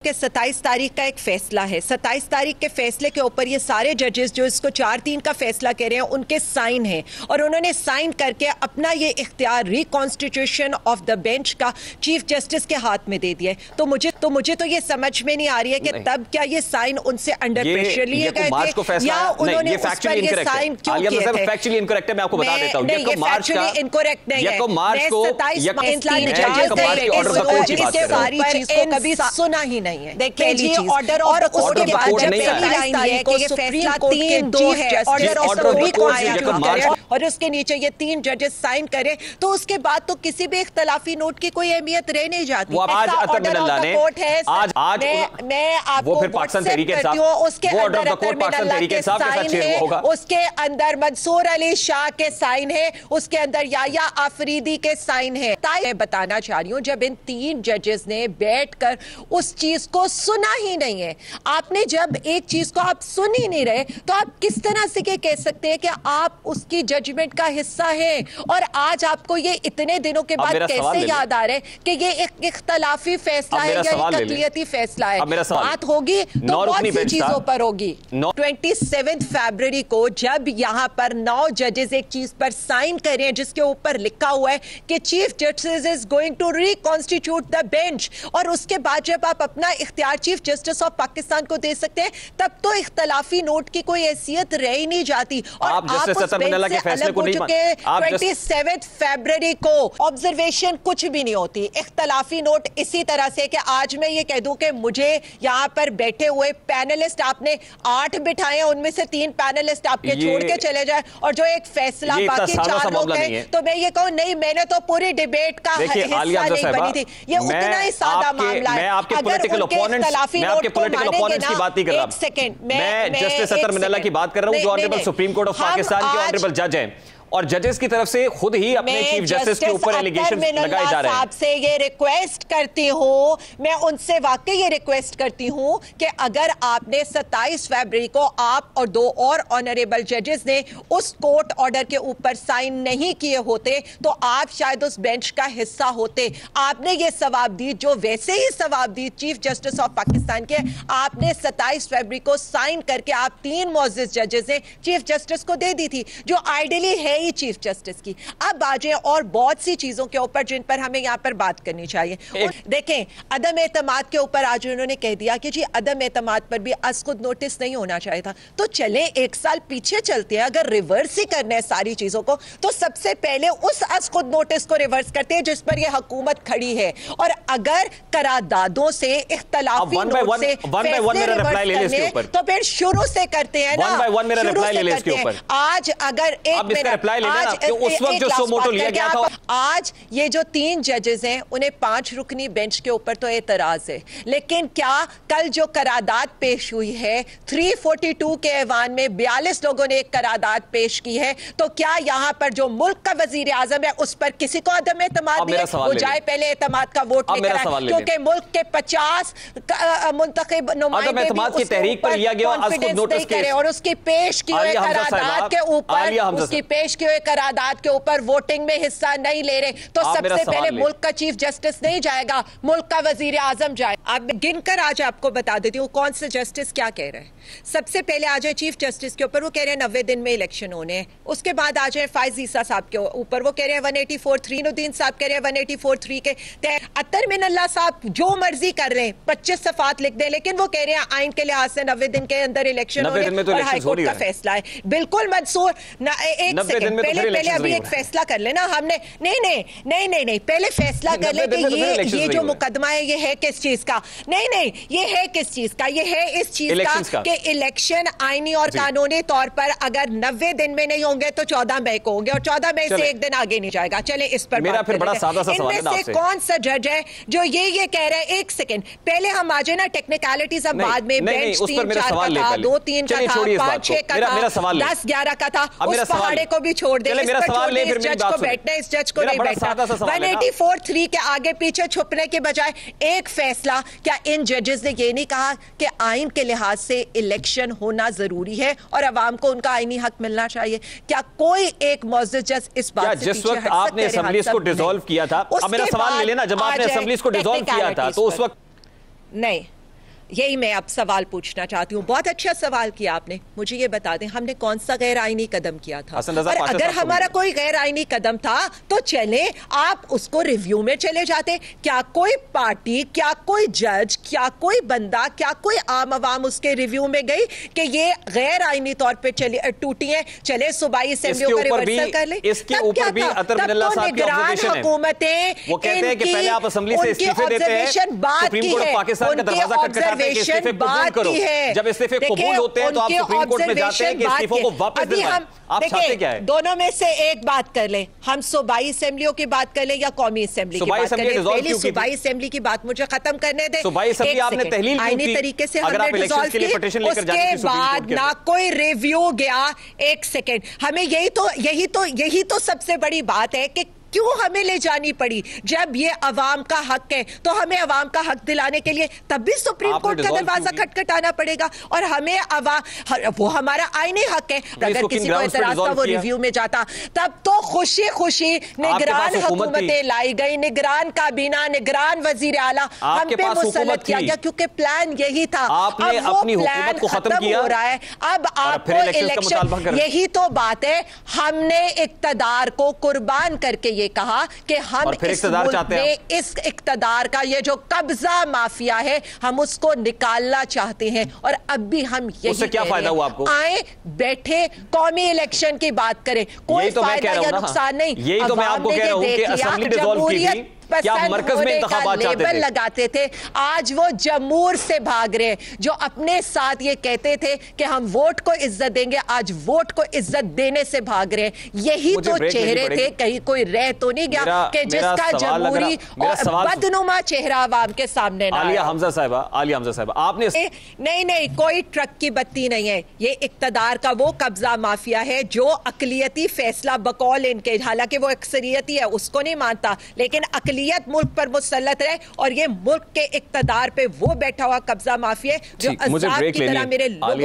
कि 27 तारीख का एक फैसला है। 27 तारीख के फैसले के ऊपर ये सारे जजेस जो इसको 4-3 का फैसला कह रहे हैं उनके साइन हैं और उन्होंने साइन करके अपना ये इख्तियार रिकॉन्स्टिट्यूशन ऑफ द बेंच का चीफ जस्टिस के हाथ में दे दिया है। तो मुझे तो ये समझ में नहीं आ रही है कि तब क्या ये साइन उनसे अंडर प्रेशर लिए गए थे या उन्होंने उस पर ये साइन क्यों किए थे? फैक्चुअली इनकरेक्ट है, मैं आपको बता देता हूं। नहीं, ये फैक्चुअली इनकरेक्ट नहीं है। मैं 27 सारी चीज को कभी सुना ही नहीं है। देखिए जी, ऑर्डर और उसके बाद जब फैसला 3-2 है, ऑर्डर और उसके नीचे ये 3 जजेस साइन करें तो उसके बाद तो किसी भी इख्तलाफी नोट की कोई अहमियत रह नहीं जाती। ऑर्डर ऑफ द कोर्ट है। मैं आपको पाकिस्तान तहरीके साहब उसके अंदर उसके अंदर मंसूर अली शाह के साइन है, उसके अंदर याया आफरीदी के साइन है। मैं बताना चाह रही हूँ, जब इन 3 जजेस ने बैठकर उस चीज को सुना ही नहीं है, आपने जब एक चीज को आप सुन ही नहीं रहे तो आप किस तरह से कह सकते हैं कि आप उसकी जजमेंट का हिस्सा हैं? और आज आपको ये इतने दिनों के बाद कैसे याद आ रहा है कि ये एक इख्तलाफी फैसला है या एक अक़लियती फैसला है? बात होगी तो बहुत सी चीजों पर होगी। 27 फरवरी को जब यहाँ पर 9 जजेस एक चीज पर साइन कर रहे हैं जिसके ऊपर लिखा हुआ है कि chief justice is going to reconstitute the bench, और उसके बाद जब आप अपना इख्तियार चीफ जस्टिस ऑफ पाकिस्तान को दे सकते हैं तब तो इख्तलाफी नोट की कोई हैसियत रह ही नहीं जाती। और आप उस बेंच से अलग हो चुके। 27 फरवरी को ऑब्जर्वेशन कुछ भी नहीं होती। इख्तलाफी नोट इसी तरह से कि आज मैं ये कह दूं कि मुझे यहाँ पर बैठे हुए पैनलिस्ट आपने 8 बिठाए हैं, उनमें से 3 पैनलिस्ट आपके छोड़ के चले जाए और जो एक फैसला बाकी 4 लोग हैं, तो मैं ये कहूं नहीं, मैंने तो पूरी डिबेट का हिस्सा नहीं बनी थी। ये उतना ही सादा मामला है। अगर उनके इख्तलाफी नोट को मानेंगे ना, एक सेकंड, मैं जस्टिस अतर मिनल्ला की बात कर रहा हूं जो honourable supreme court of Pakistan के ऑनरेबल जज हैं और जजेस की तरफ से खुद ही अपने चीफ जस्टिस के ऊपर एलिगेशन लगाए जा रहे हैं। आपसे ये रिक्वेस्ट करती हूं, मैं उनसे वाकई ये रिक्वेस्ट करती हूं कि अगर आपने 27 फरवरी को आप और 2 और ऑनरेबल जजेस ने उस कोर्ट ऑर्डर के ऊपर साइन नहीं किए होते तो आप शायद उस बेंच का हिस्सा होते। आपने ये सवाब दी, जो वैसे ही सवाब दी चीफ जस्टिस ऑफ पाकिस्तान के, आपने 27 फरवरी को साइन करके आप 3 मोअज़्ज़िज़ जजेस ने चीफ जस्टिस को दे दी थी, जो आइडियली है चीफ जस्टिस की। अब आ जाए और बहुत सी चीजों के ऊपर जिन पर हमें यहां पर बात करनी चाहिए। देखें, अदम एतमाद के ऊपर आज उन्होंने कह दिया कि जी अदम एतमाद पर भी खुद नोटिस नहीं होना चाहिए था। तो चले 1 साल पीछे चलते हैं, अगर रिवर्स ही करना है सारी चीजों को तो सबसे पहले उस खुद नोटिस को रिवर्स करते हैं जिस पर यह हुकूमत खड़ी है। और अगर करारदादों से इख्तलाफी नोट से तो फिर शुरू से करते हैं ना। आज अगर एक मिनट, उस वक्त जो सोमोटो लिया गया था, आज ये जो 3 जजेस हैं उन्हें 5 रुकनी बेंच के ऊपर तो एतराज है, लेकिन क्या कल जो करारदाद पेश हुई है 342 के ऐवान में 42 लोगों ने एक करारदाद पेश की है, तो क्या यहाँ पर जो मुल्क का वजीर आजम है उस पर किसी को अदम एतमाद नहीं है? वो जाए पहले एतमाद का वोट लेकर आए, क्योंकि मुल्क के 50 मुंतखब नुमाइंदे भी तहरीक पर कॉन्फिडेंस नहीं करे और उसकी पेश की हुई करारदाद के ऊपर करारदाद के ऊपर वोटिंग में हिस्सा नहीं ले रहे, तो सबसे पहले मुल्क का चीफ जस्टिस नहीं जाएगा, मुल्क का वजीर आजम जाए। अब गिनकर आज आपको बता देती हूँ कौन से जस्टिस क्या कह रहे हैं। सबसे पहले आ जाए चीफ जस्टिस के ऊपर, वो कह रहे हैं 90 दिन में इलेक्शन होने हैं। उसके बाद आ जाए फाइज ईसा साहब के ऊपर, वो कह रहे हैं 184(3), नुद्दीन साहब कह रहे हैं 184(3) के तहत। अतर मिनल्ला साहब जो मर्जी कर रहे हैं, 25 सफात लिख दें, लेकिन वो कह रहे हैं आइन के लिहाज से 90 दिन के अंदर इलेक्शन हो रहे और हाईकोर्ट का फैसला है। बिल्कुल मंसूर, एक सेकंड, पहले अभी एक फैसला कर लेना हमने। नहीं, पहले फैसला कर ले कि ये जो मुकदमा है ये है किस चीज का। नहीं, ये है किस चीज का? ये है इस चीज का कि इलेक्शन आईनी और कानूनी तौर पर अगर 90 दिन में नहीं होंगे तो 14 मई को होंगे और 14 मई से एक दिन आगे नहीं जाएगा। चले इस पर मेरा फिर बड़ा सादा सा सवाल है इनमें से कौन सा जज है जो ये कह रहे हैं? एक सेकंड, पहले हम आ जाए ना टेक्निकलिटीज, अब बाद में बेंच 3-4 का था, 2-3 का था, 5-6 का था, 10-11 का था, उस पहाड़े को भी छोड़ दे, इस जज को बैठना, इस जज को नहीं बैठना। 184(3) के आगे पीछे छुपने के बजाय एक फैसला, क्या इन जजेस ने ये नहीं कहा कि आइन के लिहाज से इलेक्शन होना जरूरी है और अवाम को उनका आईनी हक मिलना चाहिए? क्या कोई एक मुअज़्ज़िज़ जज इस बात से जिस वक्त आपने असेंबलीज को डिसॉल्व किया था, अब मेरा सवाल ले लेना, जब आपने असेंबलीज को डिसॉल्व किया था तो उस वक्त नहीं, यही मैं अब सवाल पूछना चाहती हूँ। बहुत अच्छा सवाल किया आपने। मुझे ये बता दें हमने कौन सा गैर आईनी कदम किया था, और अगर हमारा कोई गैर आईनी कदम था तो चले आप उसको रिव्यू में चले जाते। क्या कोई पार्टी, क्या कोई जज, क्या कोई बंदा, क्या कोई आम आवाम उसके रिव्यू में गई कि ये गैर आईनी तौर पे टूटी है, चले सूबाई असेंबलियों का रिवर्सल कर ले। इसके ऊपर भी अतर मिनल्ला साहब की ऑब्जर्वेशन है। हुकूमतें वो कहते हैं कि पहले आप असेंबली से इस्तीफे देते हैं, सुप्रीम कोर्ट ऑफ पाकिस्तान का दरवाजा खटखटाते हैं कि इस्तीफे कबूल करो। जब इस्तीफे कबूल होते हैं तो आप सुप्रीम कोर्ट में जाते हैं कि इस्तीफों को वापस दिलवाएं। आप चाहते क्या है? दोनों में से एक बात कर ले, हम सूबाई असेंबलियों की बात कर ले या कौमी असेंबली की बात कर ले। पहले सूबाई असेंबली की बात मुझे खत्म करने दे। सूबाई असेंबली आपने तहलील आईनी तरीके से हमने रिजॉल्व की, उसके बाद ना कोई रिव्यू गया। एक सेकेंड, हमें यही तो सबसे बड़ी बात है कि क्यों हमें ले जानी पड़ी। जब ये अवाम का हक है तो हमें अवाम का हक दिलाने के लिए तब भी सुप्रीम कोर्ट का दरवाजा खटखटाना पड़ेगा, और हमें वो हमारा आईनी हक है। अगर किसी को एतराज था वो रिव्यू में जाता, तब तो खुशी खुशी निगरान हुकूमतें लाई गई, निगरान काबीना, निगरान वजीर आला हम पे मुसल्लत किया गया, क्योंकि प्लान यही था। अब वो प्लान खत्म हो रहा है। अब आपको इलेक्शन, यही तो बात है। हमने इक्तदार को कुर्बान करके कहा कि हम इस मुल्क में इस इक्तदार का ये जो कब्जा माफिया है हम उसको निकालना चाहते हैं, और अब भी हम यही क्या फायदा हुआ आपको? आए बैठे कौमी इलेक्शन की बात करें, कोई फायदा या नुकसान नहीं। यही तो मैं आपको कह रहा हूं कि असेंबली डिसॉल्व की थी, क्या मरकज में इंतखाबात चाहते थे? लगाते थे। आज वो जमूर से भाग रहे हैं, जो अपने साथ ये कहते थे कि हम वोट को इज्जत देंगे, आज वोट को इज्जत देने से भाग रहे हैं। यही तो चेहरे थे, कहीं कोई रह तो नहीं गया कि जिसका जमहूरी और बदनुमा चेहरा अवाम के सामने ना। आलिया हमजा साहिबा आपने नहीं, कोई ट्रक की बत्ती नहीं है। ये इक्तदार का वो कब्जा माफिया है जो अकलियती फैसला बकौल इनके, हालांकि वो अक्सरियती है उसको नहीं मानता, लेकिन अकलियत मुल्क पर मुसल्लत है, और ये मुल्क के इक्तदार पे वो बैठा हुआ कब्जा माफिया जो अज़ाब की तरह मेरे लोगों